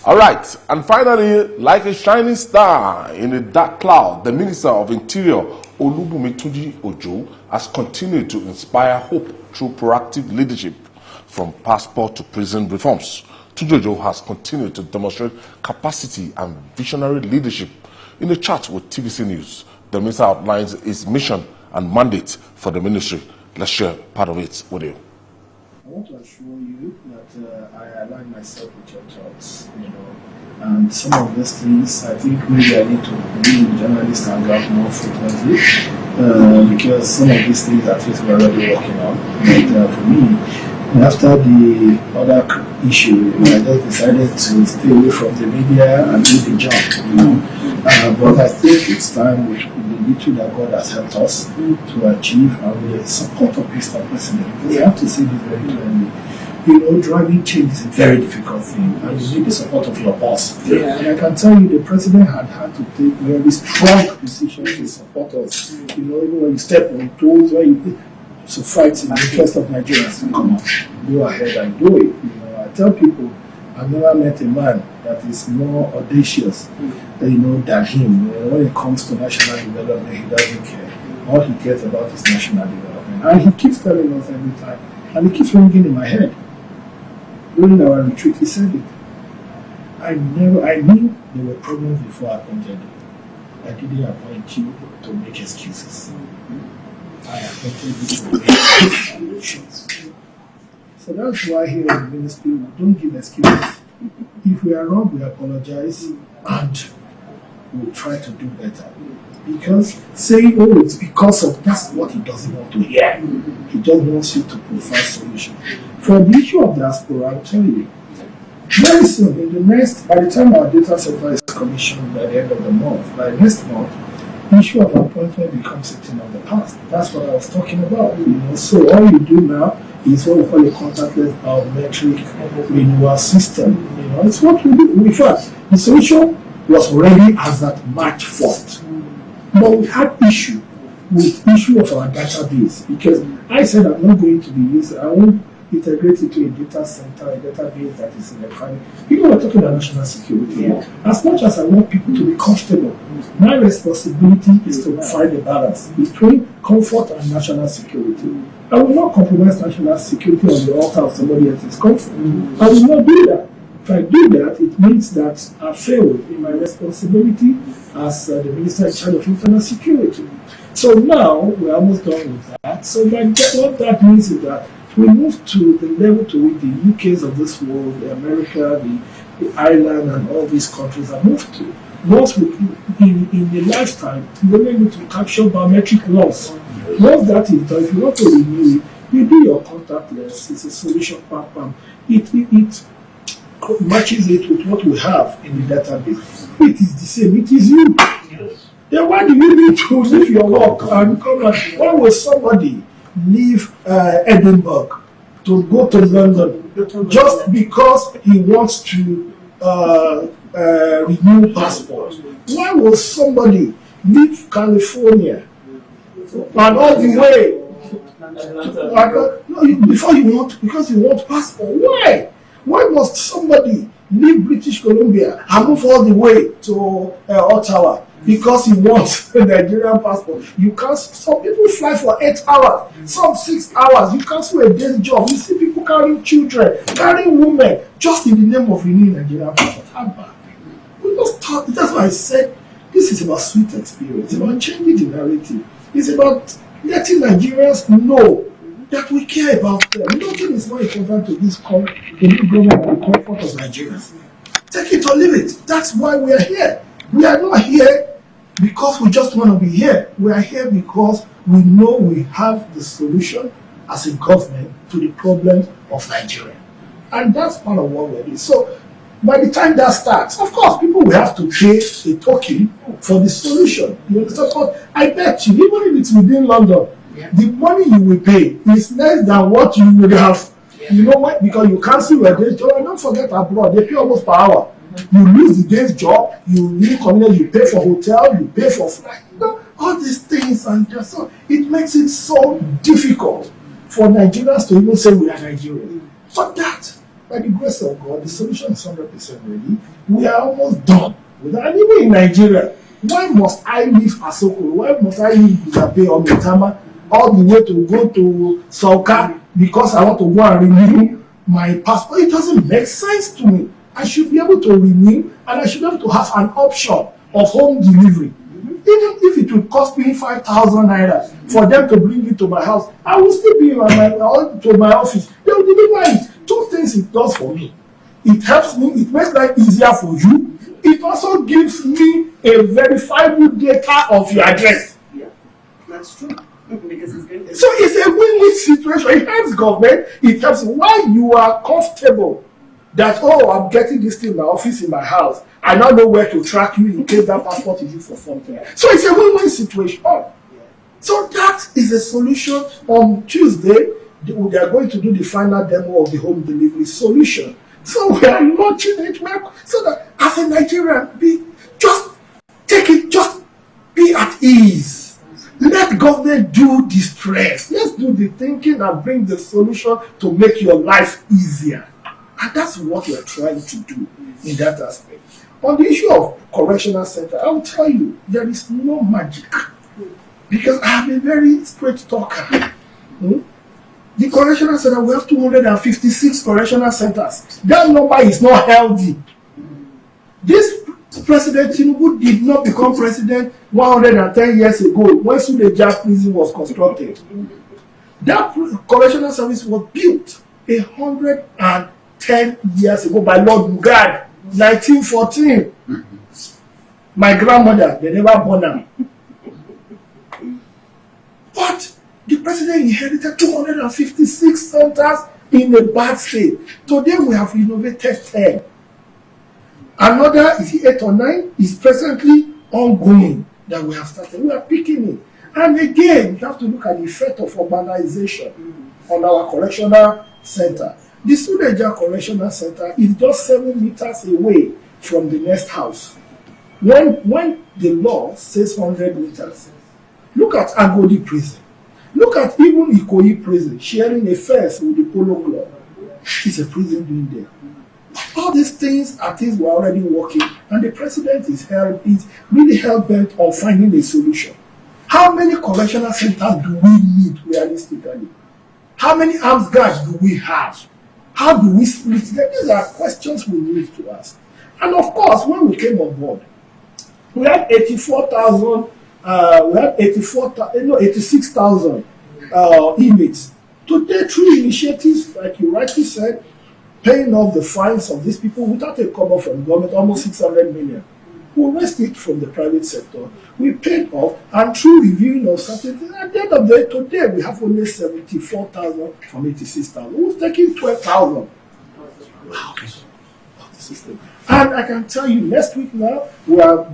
All right, and finally, like a shining star in a dark cloud, the Minister of Interior, Olubunmi Tunji-Ojo, has continued to inspire hope through proactive leadership from passport to prison reforms. Tunji-Ojo has continued to demonstrate capacity and visionary leadership. In a chat with TVC News, the Minister outlines his mission and mandate for the ministry. Let's share part of it with you. I want to assure you that I align myself with your thoughts, and some of these things I think maybe I need to be journalist and out more frequently because some of these things are things we're already working on. But for me, after the other issue, I just decided to stay away from the media and do the job, but I think it's time with the little that God has helped us to achieve and with the support of Mr. President. Because I have to say this very clearly. Driving change is a very difficult thing, and you need the support of your boss. Yeah. And I can tell you, the president had to take very strong decisions to support us. Even when you step on toes, when you fight in the interest of Nigerians, come on, go ahead and do it. I tell people, I've never met a man that is more audacious, than him. When it comes to national development, he doesn't care. All he cares about is national development, and he keeps telling us every time, and it keeps ringing in my head. During our retreat, he said it. I knew there were problems before I appointed you. I didn't appoint you to make excuses. I appointed you to make solutions. So that's why here in the ministry we don't give excuses. If we are wrong, we apologize and we'll try to do better. Because saying, it's because of that's what he doesn't want to hear. He just wants you to provide solutions. For the issue of diaspora, I'll tell you, very soon, by the time our data center is commissioned by the end of the month, by next month, the issue of appointment becomes a thing of the past. That's what I was talking about. So all you do now is what we call a contactless biometric renewal system. It's what we do. In fact, the solution was ready as at March 4th. But we had issue with issue of our database because I said I'm not going to be using, I won't integrate it to a data center, a database that is electronic. We're talking about national security. Yeah. As much as I want people to be comfortable, my responsibility is to find a balance between comfort and national security. I will not compromise national security on the altar of somebody else's comfort. I will not do that. If I do that, it means that I failed in my responsibility as the Minister in charge of internal security. So now we're almost done with that. So what that means is that we move to the level to which the UKs of this world, the America, the Ireland, and all these countries have moved to. Once in the lifetime, we're able to capture biometric laws. Once that is done, if you want to renew it, you do your contactless. It's a solution. It matches it with what we have in the database. It is the same. It is you. Then why do you need to leave your work and come and why will somebody leave Edinburgh to go to London just because he wants to renew passport? Why will somebody leave California and all the way because you want passport? Why? Why must somebody leave British Columbia and move all the way to Ottawa because he wants a Nigerian passport? You can't. Some people fly for 8 hours, some 6 hours. You cancel a day's job. You see people carrying children, carrying women, just in the name of renewing Nigerian passport. How bad? We just talk. That's why I said this is about sweet experience. It's about changing the narrative. It's about letting Nigerians know that we care about them. Nothing is more important to this the new government, the comfort of Nigerians. Take it or leave it. That's why we are here. We are not here because we just want to be here. We are here because we know we have the solution as a government to the problem of Nigeria. And that's part of what we're doing. So by the time that starts, of course, people will have to pay a token for the solution. You understand? But I bet you, even if it's within London, the money you will pay is less than what you would have. You know why? Because you cancel your day's job. And don't forget abroad, they pay almost per hour. You lose the day's job, you leave community, you pay for hotel, you pay for flight. All these things, and so it makes it so difficult for Nigerians to even say we are Nigerians. But that by the grace of God, the solution is 100% ready. We are almost done with that. And even in Nigeria, why must I leave Asoko? Why must I leave Buzape or Metama all the way to go to Sauka because I want to go and renew my passport? It doesn't make sense to me. I should be able to renew, and I should be able to have an option of home delivery. Even if it would cost me 5,000 naira for them to bring it to my house, I will still be to my office. They will deliver it. Two things it does for me. It helps me, it makes life easier for you. It also gives me a verifiable data of your address. Yeah, that's true. Because it's going to... So it's a win-win situation. It helps government, it helps why you are comfortable that, oh, I'm getting this thing in my office, in my house. I now know where to track you in case that passport is used for something. So it's a win-win situation. So that is a solution. On Tuesday, they are going to do the final demo of the home delivery solution. So we are launching it so that as a Nigerian, just take it, just be at ease. Let government do the stress. Let's do the thinking and bring the solution to make your life easier. And that's what we are trying to do in that aspect. On the issue of correctional center, I will tell you, there is no magic. Because I am a very straight talker. The correctional center, we have 256 correctional centers. That number is not healthy. This President Tinubu did not become president 110 years ago when Suleja prison was constructed. That correctional service was built 110 years ago by Lord Mugad, 1914. My grandmother, they never born her. But the president inherited 256 centers in a bad state. Today we have renovated 10. Another, is it 8 or 9, is presently ongoing that we have started. We are picking it. And again, you have to look at the effect of urbanization on our correctional center. The Suleja Correctional Center is just 7 meters away from the next house. When the law says 100 meters, look at Agodi Prison. Look at even Ikoyi Prison, sharing a fence with the Polo Club. It's a prison doing there. All these things are things we're already working, and the president is really hell-bent on finding a solution. How many correctional centers do we need realistically? How many armed guards do we have? How do we split them? These are questions we need to ask. And of course, when we came on board, we had 86,000 inmates. Today, through initiatives, like you rightly said, paying off the fines of these people without a cover from the government, almost 600 million. We raised it from the private sector. We paid off, and through reviewing of certain things, at the end of the day, today we have only 74,000 from 86,000. We've taken 12,000. Wow. And I can tell you, next week now, we are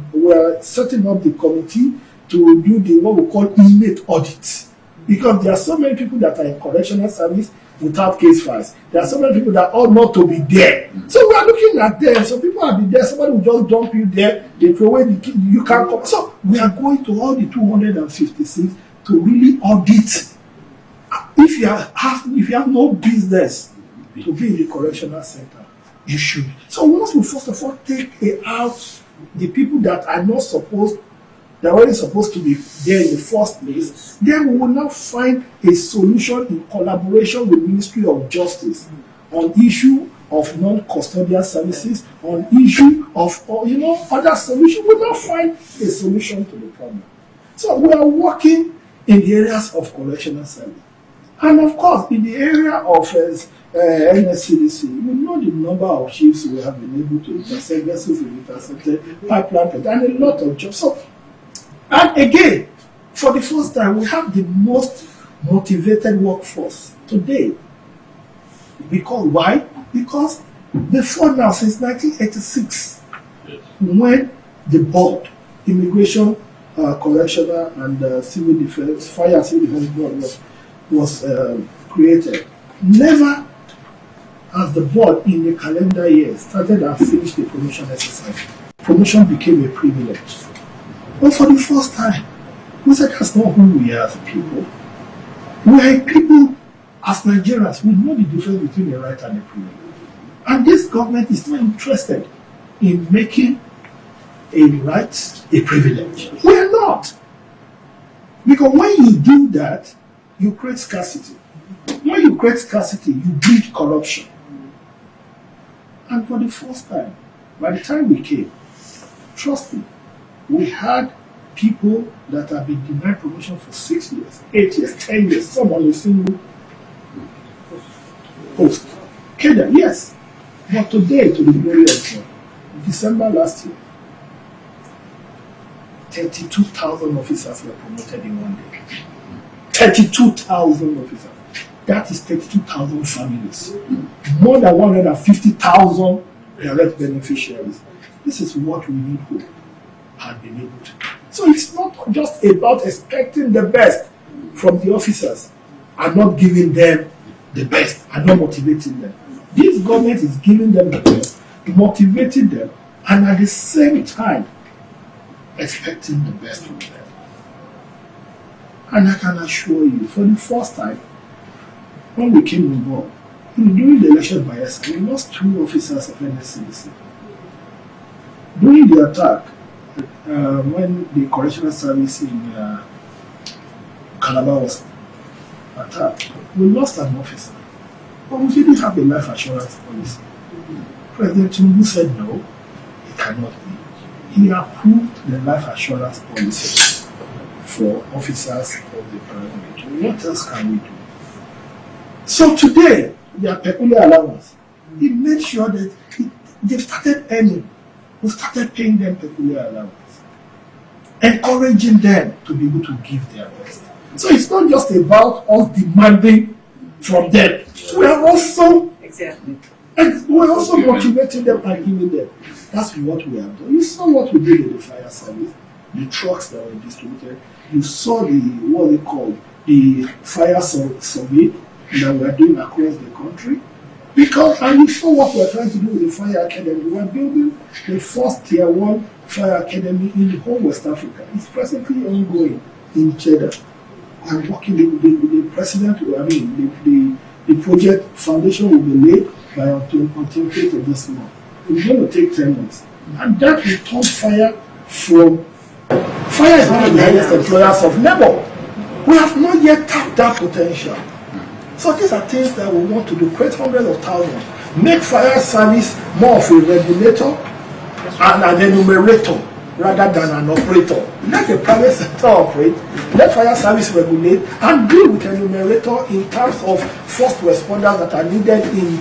setting up the committee to do what we call inmate audits. Because there are so many people that are in correctional service without case files. There are so many people that ought not to be there. So we are looking at them. So people will be there. Somebody will just dump you there. They throw away the key. You can't come. So we are going to all the 256 to really audit. If you have no business to be in the correctional center, you should. So once we first of all take out the people that are not supposed, that weren't supposed to be there in the first place, then we will now find a solution in collaboration with Ministry of Justice on issue of non-custodial services, on issue of other solutions. We will now find a solution to the problem. So we are working in the areas of correctional service. And of course, in the area of NSCDC, we know the number of chiefs we have been able to intercept, vessels we intercepted, pipeline, and a lot of jobs. So, and again, for the first time, we have the most motivated workforce today. Because why? Because before now, since 1986, when the board, immigration, correctional, and civil defense, fire and civil defense board was created, never has the board in the calendar year started and finished the promotion exercise. Promotion became a privilege. But for the first time, we said that's not who we are as people. We are people, as Nigerians, we know the difference between a right and a privilege. And this government is not interested in making a right a privilege. We are not. Because when you do that, you create scarcity. When you create scarcity, you breed corruption. And for the first time, by the time we came, trust me, we had people that have been denied promotion for 6 years, 8 years, 10 years, some on a single post. Keda, yes. But today, to the glory of God, December last year, 32,000 officers were promoted in 1 day. 32,000 officers. That is 32,000 families. More than 150,000 direct beneficiaries. This is what we need to have been able to do. So it's not just about expecting the best from the officers and not giving them the best and not motivating them. This government is giving them the best, motivating them, and at the same time expecting the best from them. And I can assure you, for the first time, when we came on board, during the election bias, we lost 2 officers of NSCDC. During the attack, when the Correctional Service in Calabar was attacked, we lost an officer. But we didn't have a life assurance policy. President Tunji said no, it cannot be. He approved the life assurance policy for officers of the paramilitary. What else can we do? So today, their peculiar allowance, he made sure that they've started earning. We started paying them peculiar allowance, encouraging them to be able to give their best. So it's not just about us demanding from them. We are also motivating them and giving them. That's what we have done. You saw what we did in the fire service, the trucks that were distributed. You saw what they call the fire survey that we are doing across the country. And you saw what we are trying to do with the fire academy. We are building the first tier 1 fire academy in the whole West Africa. It's presently ongoing in Jeddah. I'm working with the president. The project foundation will be laid by until 28th of this month. It's going to take 10 months. And that will turn fire from... Fire is one of the highest employers of labor. We have not yet tapped that potential. So these are things that we want to do, create hundreds of thousands, make fire service more of a regulator and an enumerator rather than an operator. Let the private sector operate, let fire service regulate, and deal with enumerator in terms of first responders that are needed in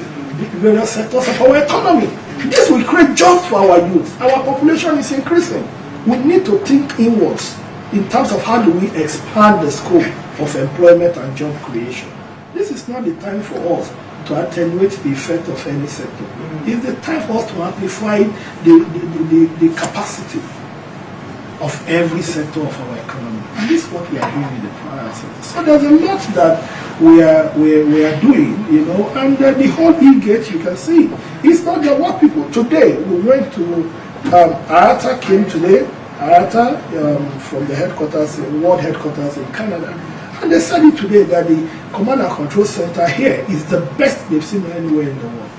various sectors of our economy. This will create jobs for our youth. Our population is increasing. We need to think inwards in terms of how do we expand the scope of employment and job creation. This is not the time for us to attenuate the effect of any sector. It's the time for us to amplify the capacity of every sector of our economy. And this is what we are doing in the private sector. So there's a lot that we are doing, and the whole e-gate you can see. It's not just what people... Today, we went to... Ayata came today, from the headquarters, world headquarters in Canada. And they said it today that the command and control center here is the best they've seen anywhere in the world.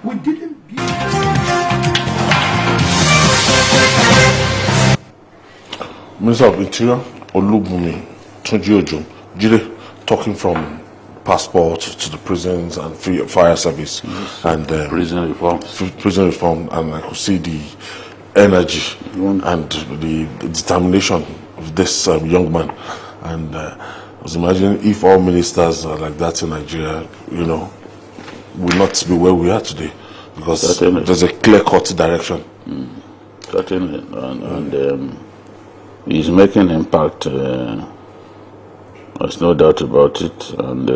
We didn't build... Minister of Interior, Olubunmi Tunji-Ojo, talking from passport to the prisons and fire service, yes, and prison reform, and I could see the energy and the determination of this young man. And I was imagining if all ministers are like that in Nigeria, will not be where we are today, because certainly there's a clear-cut direction. Certainly, and he's making impact. There's no doubt about it, and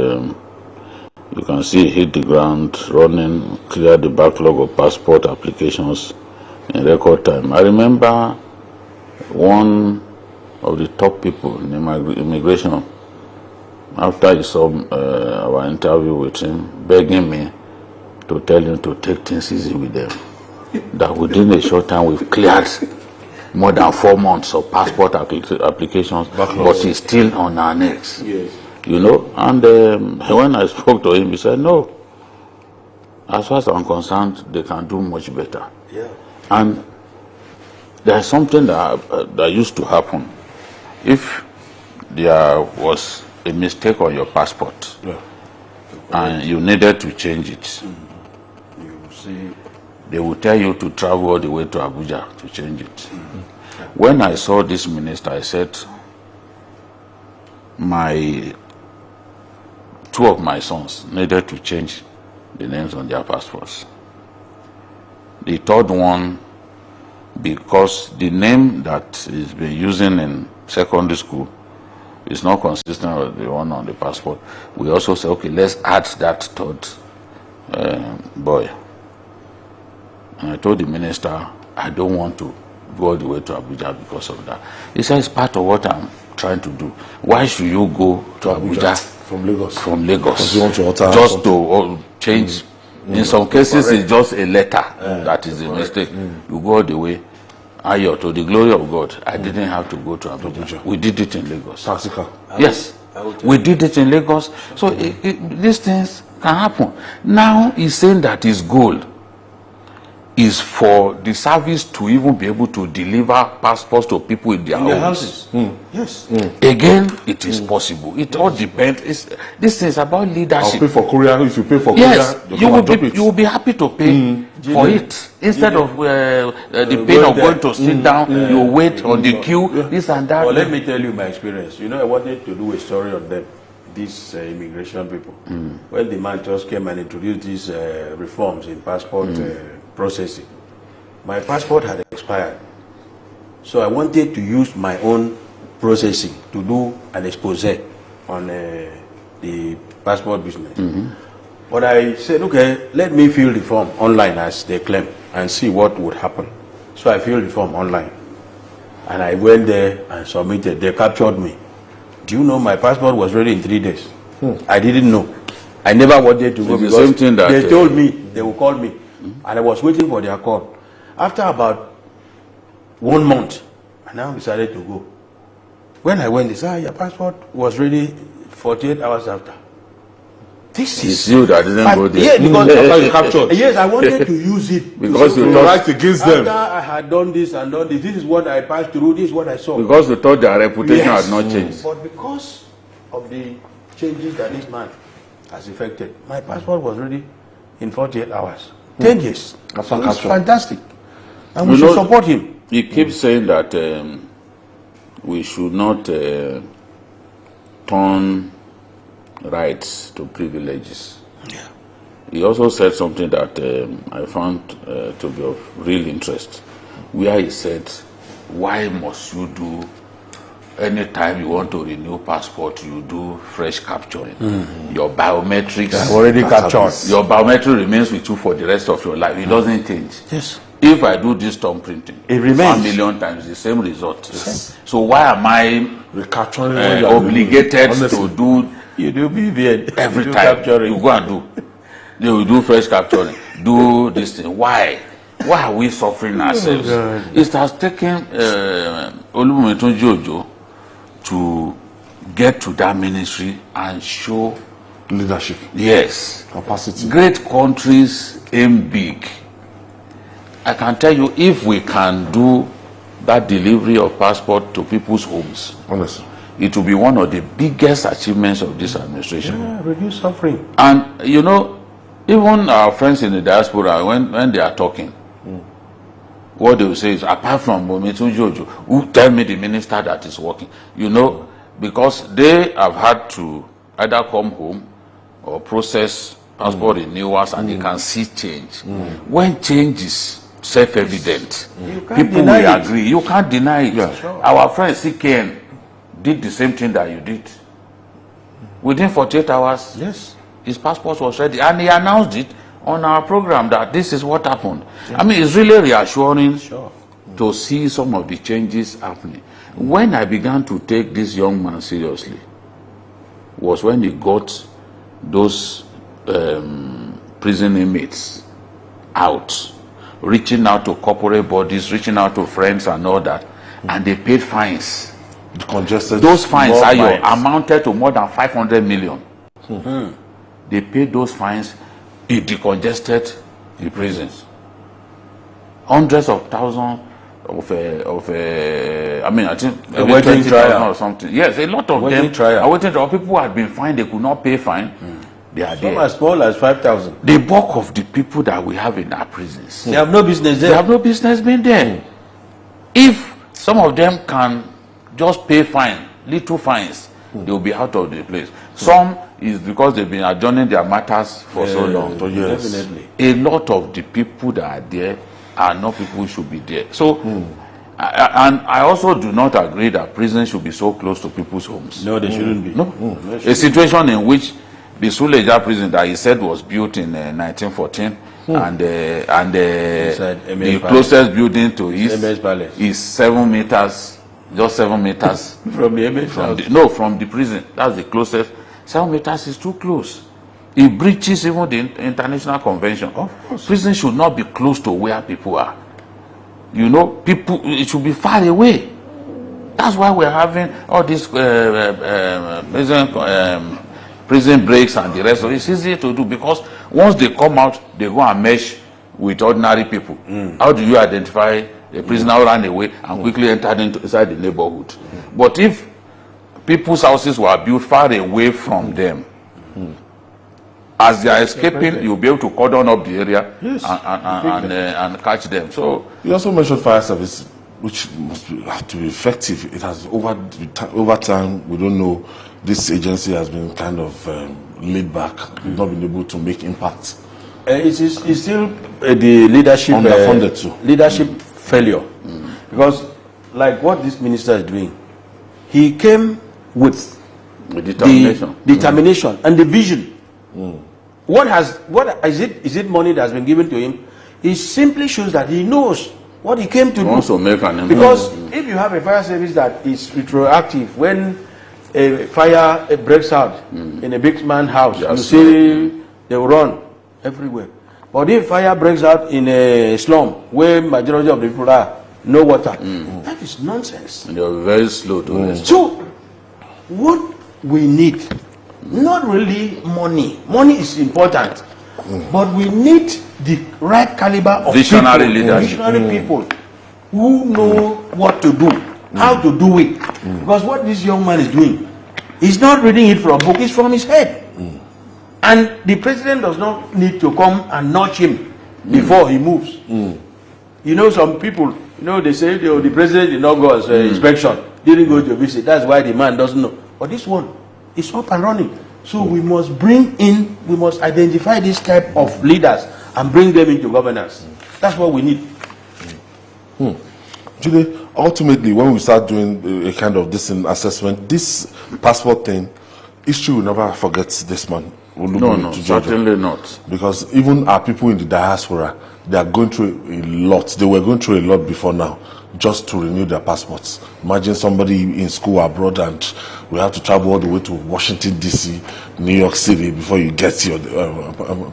you can see hit the ground running, clear the backlog of passport applications in record time. I remember one of the top people in immigration, after he saw our interview with him, begging me to tell him to take things easy with them. That within a short time we've cleared more than 4 months of passport applications, but he's still on our necks. Yes. And when I spoke to him, he said, no, as far as I'm concerned, they can do much better. Yeah. And there's something that used to happen. If there was a mistake on your passport, Yeah. and you needed to change it, You see, they will tell you to travel all the way to Abuja to change it. When I saw this minister, I said, two of my sons needed to change the names on their passports. The third one, because the name that is being using in secondary school is not consistent with the one on the passport, we also say, okay, let's add that third boy. And I told the minister, I don't want to go all the way to Abuja because of that. He said, it's part of what I'm trying to do. Why should you go to Abuja from Lagos? From Lagos. Because you want to alter just something. to change. In some cases, it's just a letter that is a mistake. You go all the way. Ayo, to the glory of God, I didn't have to go to Abuja. We did it in Lagos. Practical. Yes, we did it in Lagos. So these things can happen. Now he's saying that his goal is for the service to even be able to deliver passports to people in their houses. Yes. Again, it is possible. It all depends. This is about leadership. I'll pay for courier. If you pay for Yes, courier, you will be happy to pay for it instead of the pain of going to sit down. You wait on the queue, this and that. Well, let me tell you my experience. You know, I wanted to do a story on them, these immigration people. When the man just came and introduced these reforms in passport processing, my passport had expired. So I wanted to use my own processing to do an expose on the passport business. But I said, okay, let me fill the form online as they claim and see what would happen. So I filled the form online. And I went there and submitted. They captured me. Do you know my passport was ready in 3 days? I didn't know. I never wanted to go It's the because same thing that, they told me they would call me. And I was waiting for their call. After about 1 month, I now decided to go. When I went, they said, your passport was ready 48 hours after. This It's you that didn't go there. Yeah, because After you captured. yes, I wanted to use it. Because you you thought, write against After them. I had done this and done this, this is what I passed through, this is what I saw. because you thought their reputation Yes. had not changed. But because of the changes that this man has effected, my passport was ready in 48 hours. 10 years. After It's capture. fantastic. And we You should know- support him. He keeps saying that we should not turn rights to privileges. Yeah. He also said something that I found to be of real interest, where he said, why must you do, anytime you want to renew passport, you do fresh capturing? Your biometrics, Already captured. your biometric remains with you for the rest of your life. It doesn't change. Yes. If I do this thumb printing, It remains. 1 million times the same result. So why am I Recapturing when you are obligated honestly. to do You do BVN. every You do time? capturing. You go and do. They will do fresh capturing. Do this thing. Why? Why are we suffering ourselves? It has taken Olubunmi Tunji-Ojo to get to that ministry and show, leadership, yes, capacity. great countries aim big. I can tell you, if we can do that delivery of passport to people's homes, Honestly. it will be one of the biggest achievements of this administration. Yeah, reduce suffering. And you know, even our friends in the diaspora, when they are talking, what they will say is, apart from Olubunmi Tunji-Ojo, who tell me the minister that is working, you know, because they have had to either come home or process passport renewals and they can see change. When change is self-evident, can't people deny will it. agree. You can't deny it. Yeah. Sure. Our friend CKN did the same thing that you did. Within 48 hours, Yes. his passport was ready, and he announced it on our program that this is what happened. I mean, it's really reassuring Sure. to see some of the changes happening. When I began to take this young man seriously was when he got those prison inmates out, reaching out to corporate bodies, reaching out to friends and all that, and they paid fines. Congested. Those fines More are fines. amounted to more than 500 million. They paid those fines. it decongested the prisons. Hundreds of thousands of I mean, I think waiting trial or something. Yes, a lot of waiting them trial. are waiting trial. People who had been fined, they could not pay fine. They are Some there. as small as 5,000. The bulk of the people that we have in our prisons, They have no business they there. have no business being there. If some of them can just pay fine, little fines, they will be out of the place. Some is because they've been adjourning their matters for so long. So yes. Definitely. A lot of the people that are there are not people who should be there. So, and I also do not agree that prisons should be so close to people's homes. No, they shouldn't be. No. A situation in which the Suleja prison that he said was built in 1914 and Inside the MS closest building to east MS Palace. is 7 meters, just 7 meters From the MS from house. from the prison. That's the closest. 7 meters is too close. It breaches even the international convention. Prison should not be close to where people are. You know, people, it should be far away. That's why we're having all these prison breaks and the rest of it. It's easy to do because once they come out, they go and mesh with ordinary people. How do you identify a prisoner who ran away and quickly entered inside the neighborhood? But if people's houses were built far away from them, as they are escaping, you'll be able to cordon up the area and catch them. So You also mentioned fire service, which have to be effective. It has over time, we don't know, this agency has been kind of laid back, not been able to make impact. It's still the leadership Underfunded too. Leadership failure, because like what this minister is doing, he came with determination. the determination and the vision. What is it money that has been given to him? It simply shows that he knows what he came to do. Also make an impact. Because if you have a fire service that is retroactive, when a fire breaks out in a big man's house, Yes. you see they will run everywhere. But if fire breaks out in a slum where majority of the people are no water, that is nonsense. And you're very slow to respond. So what we need, not really money. Money is important, but we need the right caliber of Visionary people, leadership. visionary people who know what to do, how to do it. Because what this young man is doing, he's not reading it from a book, it's from his head. And the president does not need to come and nudge him before he moves. You know, some people, they say the president did not go as inspection, didn't go to visit. That's why the man doesn't know. But this one is up and running. So we must we must identify this type of leaders and bring them into governance. That's what we need. Julie, ultimately, when we start doing a kind of this assessment, this passport thing, history will never forget this man. No, certainly not. Because even our people in the diaspora, they are going through a lot. They were going through a lot before now, just to renew their passports. Imagine somebody in school abroad and we have to travel all the way to Washington, D.C., New York City before you get your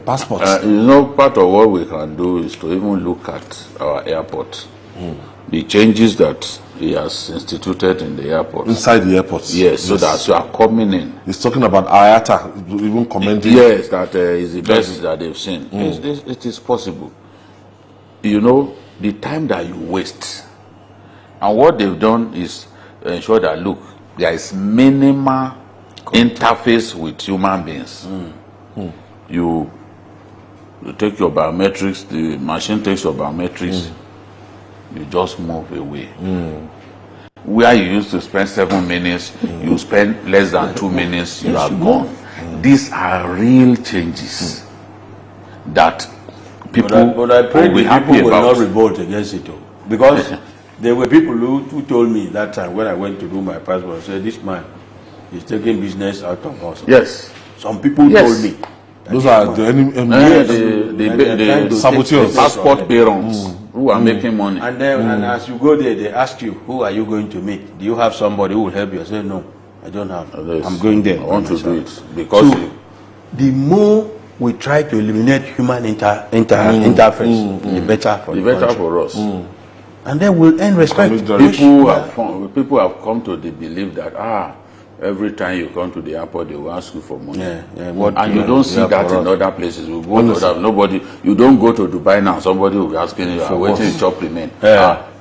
passport. Part of what we can do is to even look at our airport. The changes that he has instituted in the airport. Inside the airport. Yes, so that as you are coming in. He's talking about IATA, even commenting. Yes, that is the best that they've seen. It is possible. The time that you waste. And what they've done is ensure that, look, there is minimal interface with human beings. You take your biometrics, the machine takes your biometrics, you just move away. Where you used to spend 7 minutes, you spend less than 2 minutes, you are gone. These are real changes that people But I pray will be the happy people will about. not revolt against it. Because there were people who told me that time when I went to do my passport, said this man is taking business out of us. Yes. Some people told me. Those are the The saboteurs. passport parents who are making money. And then and as you go there, they ask you, who are you going to meet? Do you have somebody who will help you? I say, no, I don't have. Yes. I'm going there. I want to do it because So, the more we try to eliminate human interference, the better for the the better country. for us. And then we'll earn respect. People People have come to the belief that every time you come to the airport, they will ask you for money. What And you don't see that in other places. You go to other, nobody. You don't go to Dubai now. Somebody will be asking you, "For waiting to chop remain."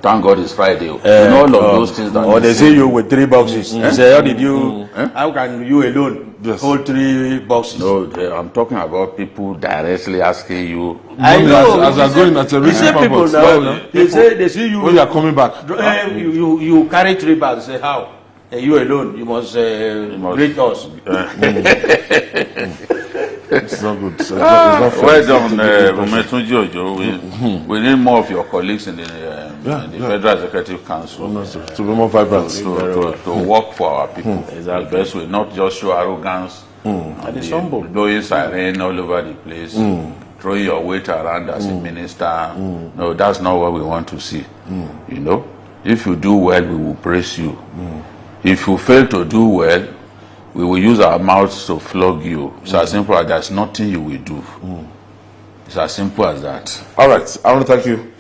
Thank God it's Friday. You know all of those things that. Or they say you with 3 boxes. They say, how did you? How can you alone hold 3 boxes? No, I'm talking about people directly asking you. I know. As I'm going at a recent people now. They say they see you. When you are coming back. You carry 3 bags. Say how? You alone. You must greet us. It's not good. It's not fair. Well done, Olubunmi Tunji-Ojo. We need more of your colleagues in the Federal Executive Council To be more vibrant. to work for our people. The best way, not just show arrogance and it's humble. blowing siren all over the place, throwing your weight around as a minister. No, that's not what we want to see. You know, if you do well, we will praise you. If you fail to do well, we will use our mouths to flog you. It's as simple as there's nothing you will do. It's as simple as that. All right. I want to thank you,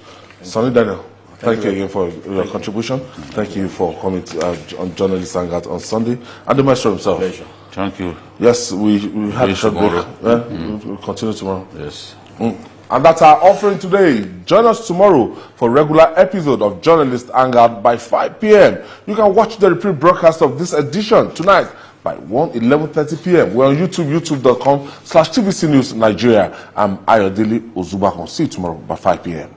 Sonny Daniel. Thank you again for your contribution. Thank you for coming to, on Journalist Hangout on Sunday. And the maestro himself. Pleasure. Thank you. Yes, we had a short break. Tomorrow. We'll continue tomorrow. Yes. And that's our offering today. Join us tomorrow for a regular episode of Journalist Hangout by 5 p.m. You can watch the repeat broadcast of this edition tonight by 11:30 p.m. We're on YouTube, youtube.com/TVC News Nigeria. I'm Ayodele Ozubakon. See you tomorrow by 5 p.m.